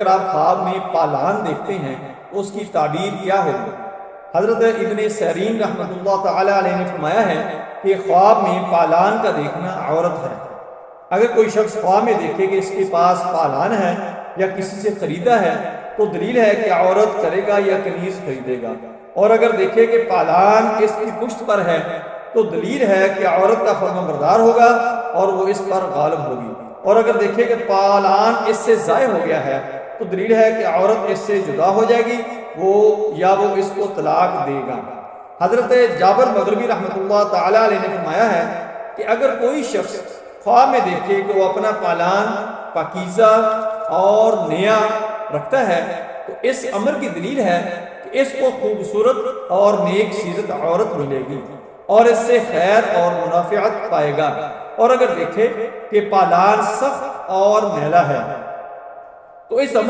اگر آپ خواب میں پالان دیکھتے ہیں تو اس کی تعبیر کیا ہوگی؟ حضرت ابن سیرین رحمۃ اللہ تعالی علیہ نے فرمایا ہے کہ خواب میں پالان کا دیکھنا عورت ہے۔ اگر کوئی شخص خواب میں دیکھے کہ اس کے پاس پالان ہے یا کسی سے خریدا ہے تو دلیل ہے کہ عورت کرے گا یا کنیز خریدے گا، اور اگر دیکھے کہ پالان اس کی پشت پر ہے تو دلیل ہے کہ عورت کا فرمانبردار ہوگا اور وہ اس پر غالب ہوگی، اور اگر دیکھے کہ پالان اس سے ضائع ہو گیا ہے تو دلیل ہے کہ عورت اس سے جدا ہو جائے گی، وہ اس کو طلاق دے گا۔ حضرت جابر مغربی رحمۃ اللہ تعالی علیہ نے فرمایا ہے کہ اگر کوئی شخص خواب میں دیکھے کہ وہ اپنا پالان پاکیزہ اور نیا رکھتا ہے تو اس امر کی دلیل ہے کہ اس کو خوبصورت اور نیک سیرت عورت ملے گی اور اس سے خیر اور منافعت پائے گا، اور اگر دیکھے کہ پالان سخت اور میلا ہے تو اس امر